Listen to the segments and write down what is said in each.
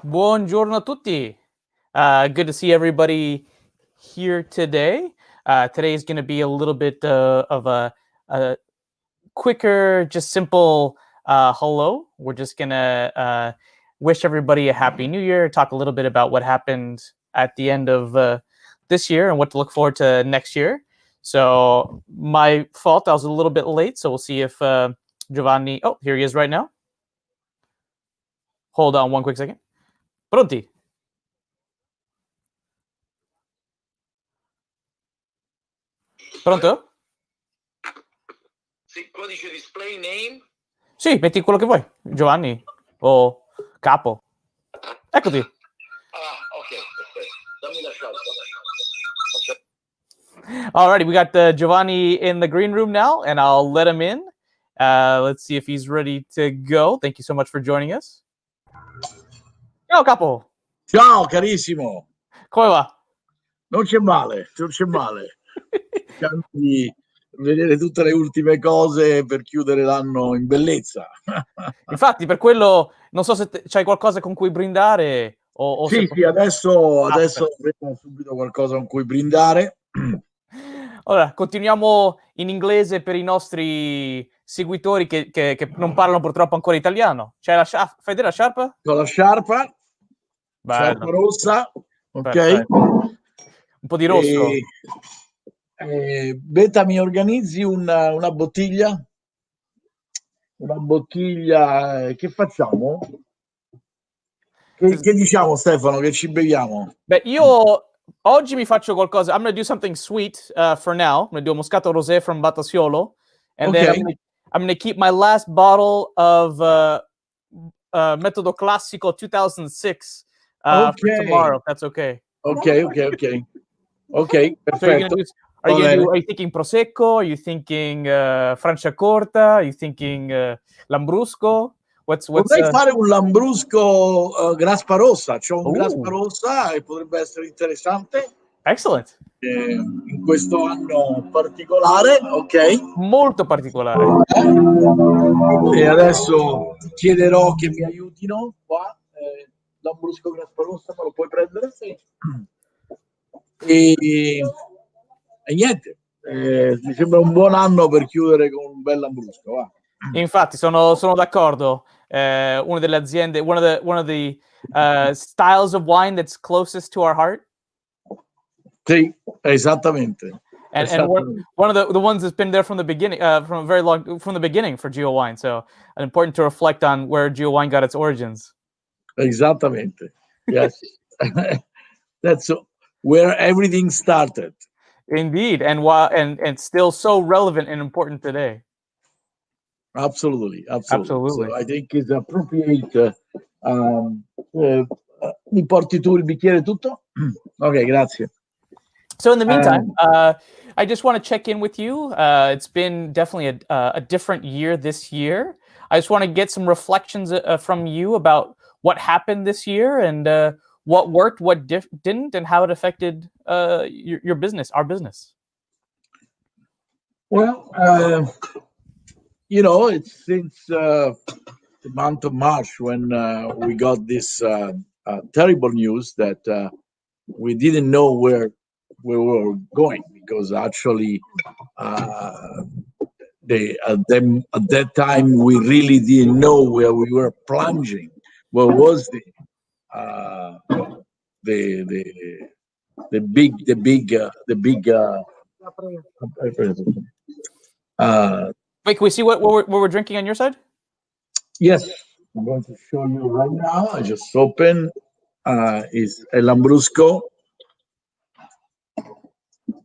Buongiorno a tutti. Good to see everybody here today. Today is going to be a little bit of a quicker, just simple hello. We're just going to wish everybody a happy new year, talk a little bit about what happened at the end of this year and what to look forward to next year. So my fault, I was a little bit late, so we'll see if Giovanni... Oh, here he is right now. Hold on one quick second. Pronti? Pronto? Sì, codice display name? Sì, metti quello che vuoi. Giovanni o Capo. Eccoti. Ok. Dammi la scelta. Alrighty, we got Giovanni in the green room now, and I'll let him in. Let's see if he's ready to go. Thank you so much for joining us. Ciao, Capo. Ciao, carissimo. Come va? Non c'è male. Cercando di vedere tutte le ultime cose per chiudere l'anno in bellezza. Infatti, per quello non so se c'hai qualcosa con cui brindare o Sì, adesso avremo subito qualcosa con cui brindare. Allora, continuiamo in inglese per i nostri seguitori che non parlano purtroppo ancora italiano. C'è fai vedere la sciarpa? Con la sciarpa, Bello. rossa, ok? Perfetto. Un po' di rosso. Beta, mi organizzi una bottiglia? Una bottiglia, che facciamo? Che diciamo, Stefano, che ci beviamo? Beh, io oggi mi faccio qualcosa. I'm going to do something sweet for now. I'm going to do a Moscato Rosé from Batasiolo. And then I'm going to keep my last bottle of Metodo Classico 2006 for tomorrow, if that's okay. Okay, perfetto. So are you thinking Prosecco? Are you thinking Franciacorta? Are you thinking Lambrusco? Vorrei fare un Lambrusco graspa rossa. C'ho un graspa rossa e potrebbe essere interessante. Excellent. In questo anno particolare, ok? Molto particolare. E adesso chiederò che mi aiutino qua. Lambrusco graspa rossa, me lo puoi prendere? Sì. E niente, mi sembra un buon anno per chiudere con un bel Lambrusco. Va. Infatti, sono d'accordo. Una delle aziende, one of the styles of wine that's closest to our heart. Sì, esattamente. And one of the ones that's been there from the beginning, from the beginning for Giowine. So important to reflect on where Giowine got its origins. Exactamente. Yes. That's where everything started. Indeed, and still so relevant and important today. Absolutely. So I think it's appropriate. Mi porti tu il bicchiere tutto? Ok, grazie. So in the meantime, I just want to check in with you. It's been definitely a different year this year. I just want to get some reflections from you about what happened this year and what worked, what didn't, and how it affected your business, our business. Well, it's since the month of March when we got this terrible news that we didn't know where we were going, because actually at that time we really didn't know where we were plunging. What was the big wait, can we see what we're drinking on your side? Yes, I'm going to show you right now. I just opened. Is a Lambrusco.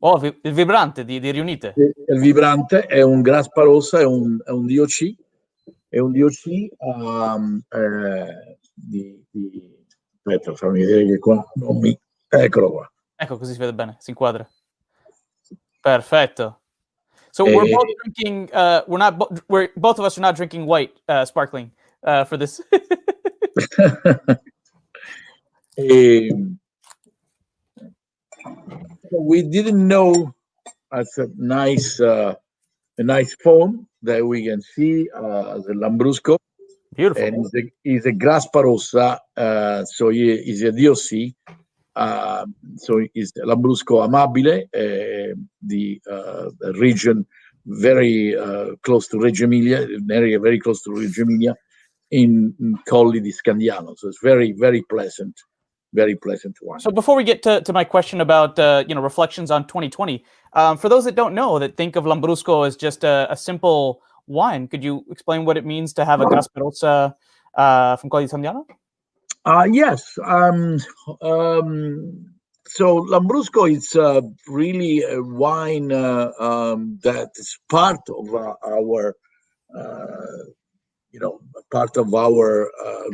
Oh, il vibrante di Riunite. Il vibrante è un graspa rossa, è un DOC. È un DOC aspetta, fammi vedere che qua non mi... Eccolo qua. Ecco, così si vede bene, si inquadra. Perfetto. So we're both drinking. We're both of us are not drinking white sparkling for this. We didn't know. That's a nice foam that we can see as a Lambrusco. Beautiful. and he's a graspa rossa, so he is a DOC. So it's Lambrusco Amabile, the region very close to Reggio Emilia, an area very close to Reggio Emilia, in Colli di Scandiano. So it's very pleasant wine. So before we get to my question about reflections on 2020, for those that don't know, that think of Lambrusco as just a simple wine, could you explain what it means to have a Grasperosa from Colli di Scandiano? Yes. So Lambrusco is really a wine that is part of our,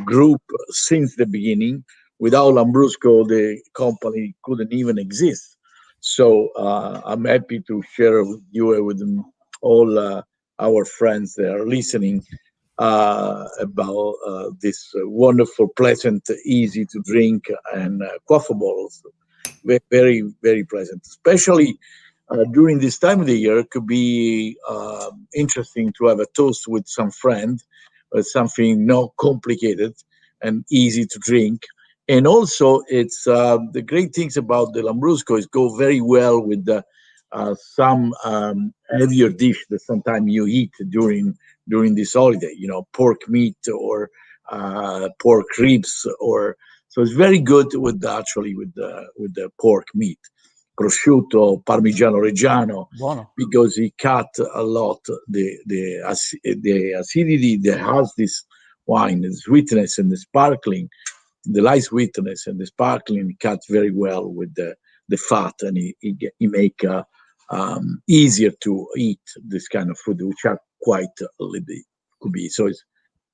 group since the beginning. Without Lambrusco, the company couldn't even exist. So I'm happy to share with you and with all our friends that are listening about this wonderful, pleasant, easy to drink, and quaffable. Very pleasant, especially during this time of the year. It could be interesting to have a toast with some friend, something not complicated and easy to drink. And also, it's the great things about the Lambrusco is go very well with some heavier dish that sometimes you eat during this holiday. Pork meat or pork ribs, or so it's very good with the pork meat, prosciutto, Parmigiano Reggiano, Buono. because he cut a lot the acidity that has this wine, the sweetness and the sparkling, the light sweetness and the sparkling cut very well with the fat, and he make easier to eat this kind of food, which are quite a little bit could be. So it's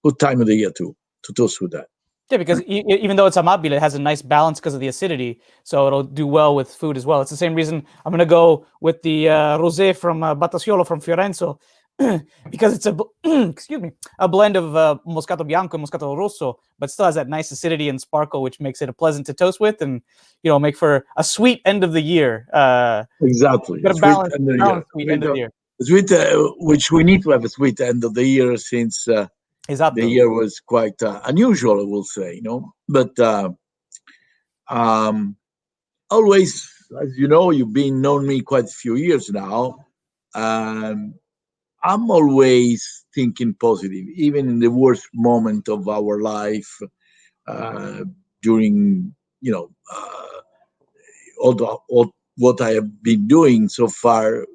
good time of the year to toast with that. Yeah, because even though it's amabile, it has a nice balance because of the acidity, so it'll do well with food as well. It's the same reason I'm going to go with the rosé from Batasiolo from Fiorenzo, because it's excuse me, a blend of Moscato Bianco and Moscato Rosso, but still has that nice acidity and sparkle, which makes it a pleasant to toast with, and make for a sweet end of the year. Exactly, Got a balance, sweet end of the year. Sweet, which we need to have a sweet end of the year, since Esatto. the year was quite unusual, I will say, But always, as you know, you've been known me quite a few years now. I'm always thinking positive, even in the worst moment of our life. During all what I have been doing so far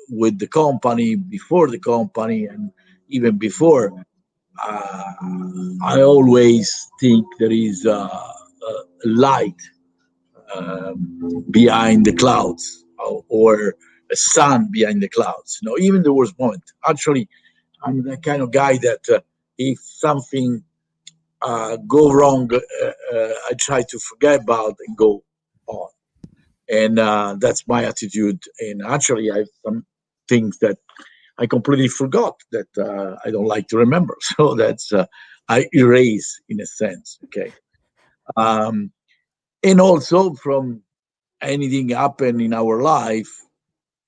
with the company, before the company, and even before. I always think there is a light behind the clouds, or a sun behind the clouds. Even the worst moment. Actually, I'm the kind of guy that if something go wrong, I try to forget about and go on. And that's my attitude. And actually, I have some things that I completely forgot that I don't like to remember. So that's I erase in a sense. Okay. And also from anything happen in our life,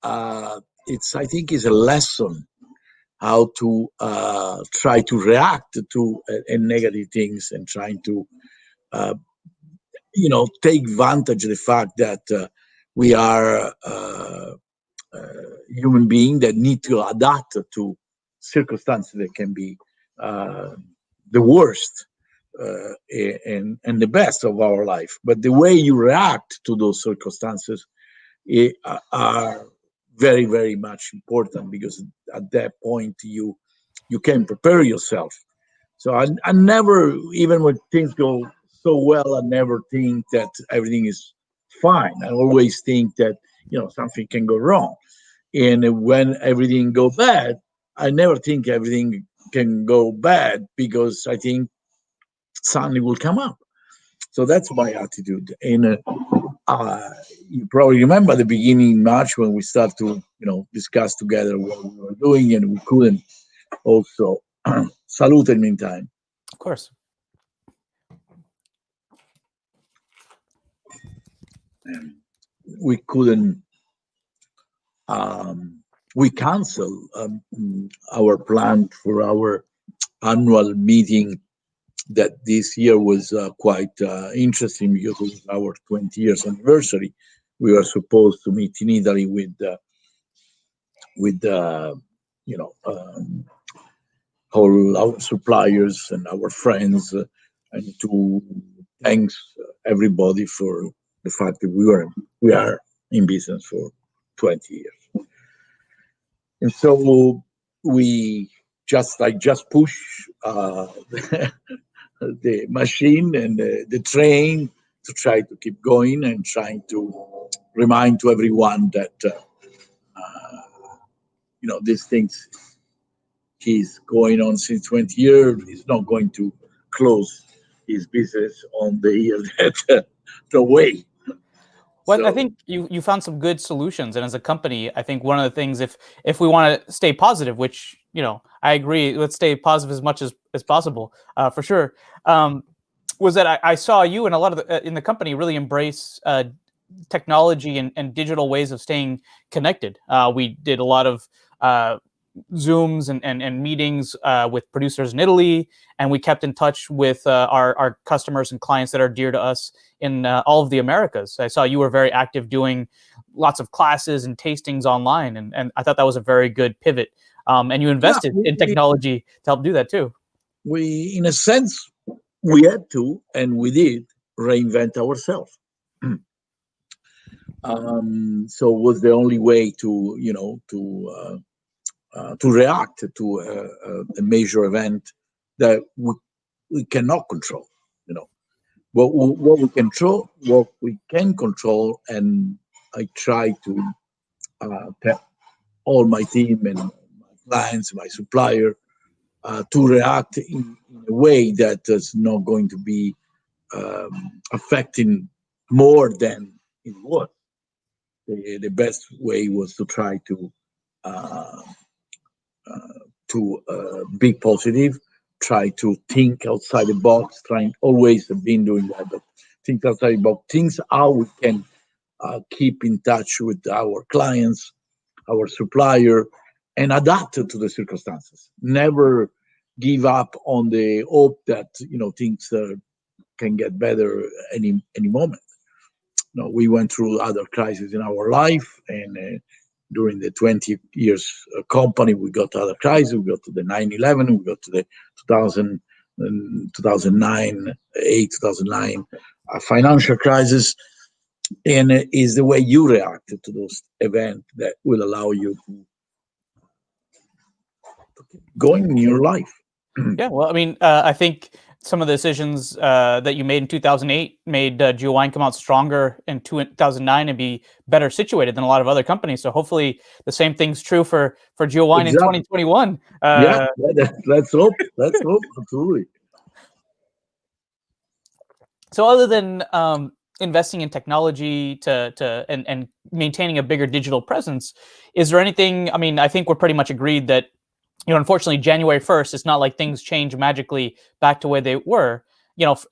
I think is a lesson how to try to react to negative things, and trying to take advantage of the fact that we are human beings that need to adapt to circumstances that can be the worst and the best of our life. But the way you react to those circumstances are very much important, because at that point you can prepare yourself. So I never, even when things go so well, I never think that everything is fine. I always think that something can go wrong. And when everything go bad, I never think everything can go bad, because I think something will come up. So that's my attitude. And you probably remember the beginning in March, when we start to discuss together what we were doing, and we couldn't also salute in the meantime. Of course. And we couldn't. We canceled our plan for our annual meeting that this year was quite interesting because it was our 20 years anniversary. We were supposed to meet in Italy with all our suppliers and our friends, and to thanks everybody for the fact that we are in business for 20 years. And so I just push the machine and the train to try to keep going and trying to remind to everyone that these things he's going on since 20 years. He's not going to close his business on the year that the way. Well, I So think you found some good solutions, and as a company, I think one of the things, if we want to stay positive, which I agree, let's stay positive as much as possible, for sure. Was that I saw you and a lot of in the company really embrace technology and digital ways of staying connected. We did a lot of Zooms and meetings with producers in Italy, and we kept in touch with our customers and clients that are dear to us in all of the Americas. I saw you were very active doing lots of classes and tastings online, and I thought that was a very good pivot. And you yeah, invested in technology to help do that too. we in a sense we had to, and we did reinvent ourselves. So it was the only way to react to a major event that we cannot control. What we can control, and I try to tell all my team and my clients, my supplier, to react in a way that is not going to be affecting more than it was. The best way was to try uh, be positive, try to think outside the box, trying always have been doing that, but think outside the box, things how we can keep in touch with our clients, our supplier, and adapt to the circumstances. Never give up on the hope that things can get better any moment. No, we went through other crises in our life, and during the 20 years company, we got other crises. We got to the 9/11, we got to the 2000, 2009, 8, 2009 financial crisis. And it is the way you react to those events that will allow you to keep going in your life. Yeah, well, I mean, I think some of the decisions that you made in 2008 made Giowine come out stronger in 2009 and be better situated than a lot of other companies. So hopefully the same thing's true for Giowine in Exactly. 2021. Yeah, let's hope. Let's hope. Absolutely. So other than investing in technology and maintaining a bigger digital presence, is there anything? I mean, I think we're pretty much agreed that unfortunately, January 1st, it's not like things change magically back to where they were.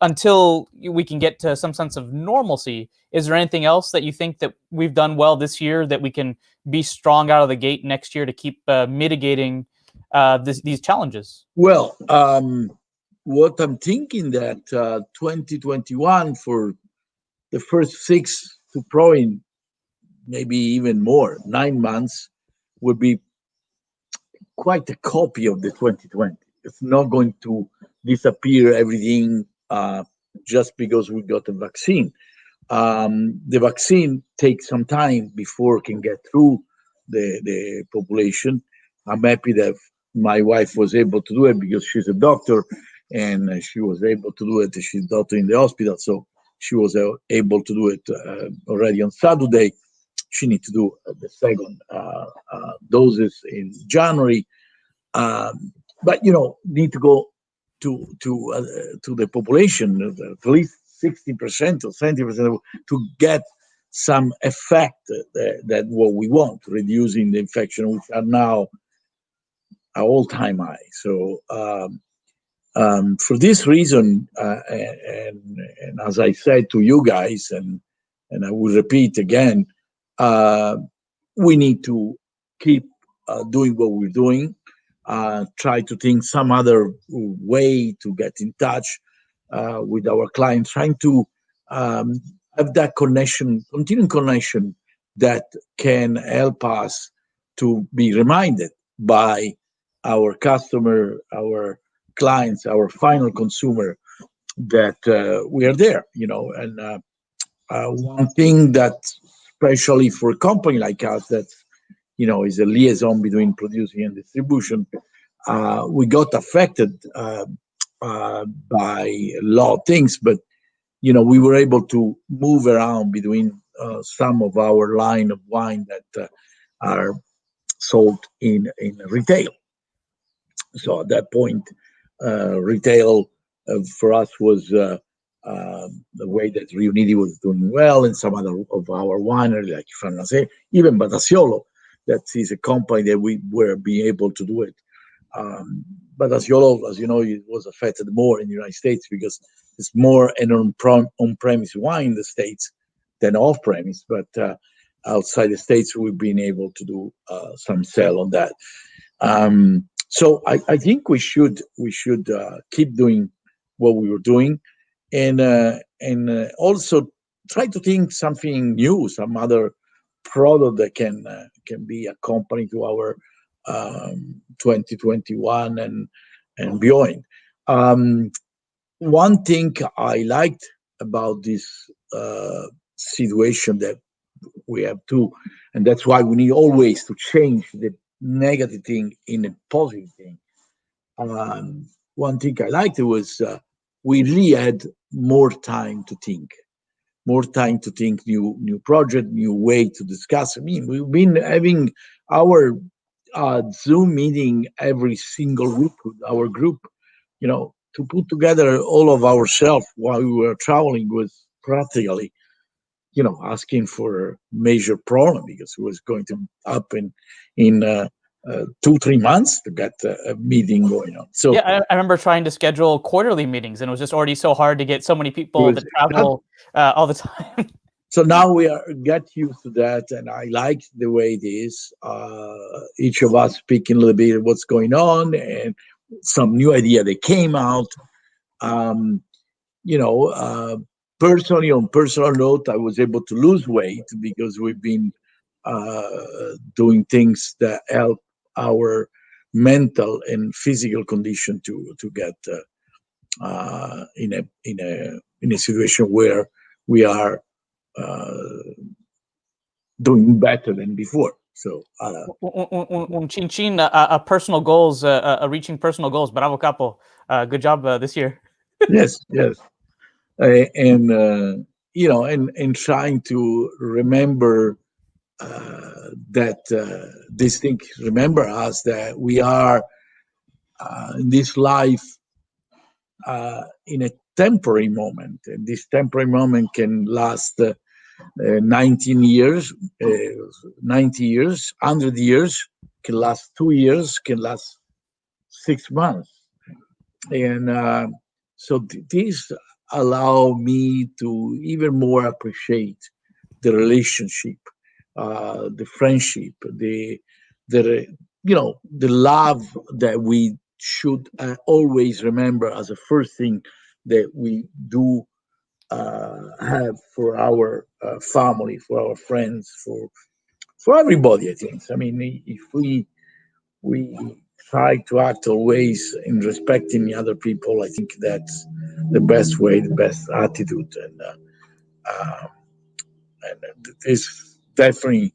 Until we can get to some sense of normalcy. Is there anything else that you think that we've done well this year that we can be strong out of the gate next year to keep mitigating these challenges? Well, what I'm thinking that 2021 for the first 6 to probably maybe even more 9 months would be quite a copy of the 2020. It's not going to disappear everything just because we got a vaccine. The vaccine takes some time before it can get through the population. I'm happy that my wife was able to do it because she's a doctor, and she was able to do it. She's a doctor in the hospital, so she was able to do it already on Saturday. She needs to do the second doses in January, but need to go to the population at least 60% or 70% to get some effect that what we want, reducing the infection, which are now at all-time high. So for this reason, and as I said to you guys, and I will repeat again, we need to keep doing what we're doing. try to think some other way to get in touch with our clients, trying to um, have that connection, continuing connection that can help us to be reminded by our customer, our clients, our final consumer that we are there, and one thing that, especially for a company like us, that is a liaison between producing and distribution, we got affected by a lot of things, but we were able to move around between some of our line of wine that are sold in retail. So at that point, retail for us was the way that Riuniti was doing well, and some other of our winery like Farnese, even Batasiolo, that is a company that we were being able to do it. Batasiolo, as you know, it was affected more in the United States because it's more an on-premise wine in the States than off-premise. But outside the States, we've been able to do some sell on that. So I think we should keep doing what we were doing, and also try to think something new, some other product that can be a company to our 2021 and beyond. Um, One thing I liked about this situation that we have too, and that's why we need always to change the negative thing in a positive thing. One thing I liked was we really had more time to think new project, new way to discuss. I mean, we've been having our Zoom meeting every single week with our group. To put together all of ourselves while we were traveling was practically, asking for major problem because it was going to happen in 2 3 months to get a meeting going on. So Yeah, I remember trying to schedule quarterly meetings, and it was just already so hard to get so many it people was to travel all the time. so now we are get used to that, and I like the way it is. Each of us speaking a little bit of what's going on and some new idea that came out. Um, you know, uh, Personally, on personal note, I was able to lose weight because we've been doing things that help our mental and physical condition to get in a situation where we are uh, doing better than before. So Un chin chin, personal goals, reaching personal goals. Bravo, capo. Good job this year. yes, yes, and and trying to remember that these things remember us that we are in this life in a temporary moment, and this temporary moment can last 19 years, 90 years, 100 years, can last 2 years, can last 6 months. And these allow me to even more appreciate the relationship, the friendship, the love that we should always remember as a first thing that we do have for our family, for our friends, for everybody. I think. I mean, if we try to act always in respecting the other people, I think that's the best way, the best attitude, uh, and this definitely.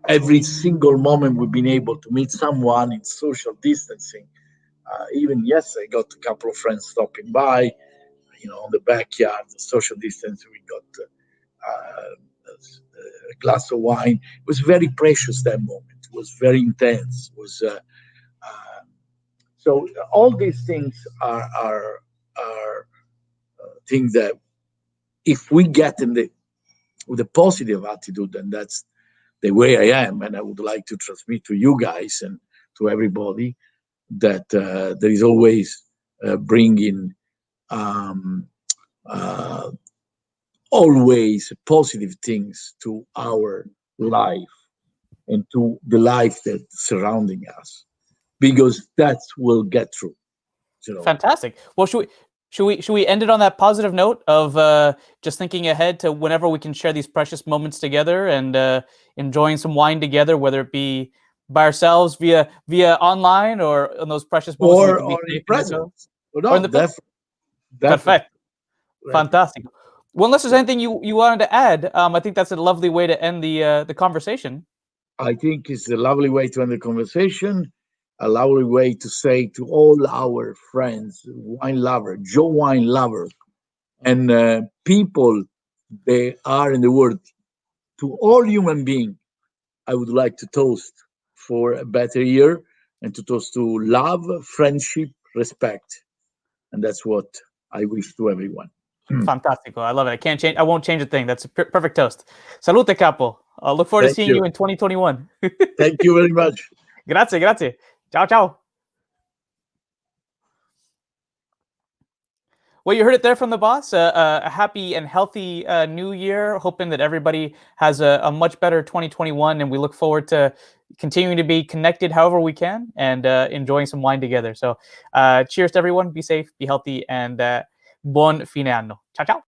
Every single moment we've been able to meet someone in social distancing. Even yesterday, I got a couple of friends stopping by, on the backyard, the social distance. We got a glass of wine. It was very precious that moment. It was very intense. It was so all these things are things that if we get in the with a positive attitude, and that's the way I am, and I would like to transmit to you guys and to everybody that there is always bringing um, uh, always positive things to our life and to the life that's surrounding us. because that will get through. So Fantastic. Well, should we end it on that positive note of just thinking ahead to whenever we can share these precious moments together and enjoying some wine together, whether it be by ourselves via online or in those precious moments when we can be or in safe in each other, presence. Oh, or in no, the definitely. perfect. Fantastic. Well, unless there's anything you wanted to add, I think that's a lovely way to end the conversation. I think it's a lovely way to end the conversation, a lovely way to say to all our friends, wine lover, Joe wine lover, and people they are in the world, to all human beings, I would like to toast for a better year and to toast to love, friendship, respect. And that's what I wish to everyone. Fantastico. I love it. I can't change. I won't change a thing. That's a perfect toast. Salute, capo. I'll look forward to Thank seeing you. you in 2021. Thank you very much. Grazie, grazie. Ciao, ciao. Well, you heard it there from the boss. A happy and healthy new year. Hoping that everybody has a much better 2021, and we look forward to continuing to be connected however we can and enjoying some wine together. So, cheers to everyone. Be safe, be healthy, and buon fine anno. Ciao, ciao.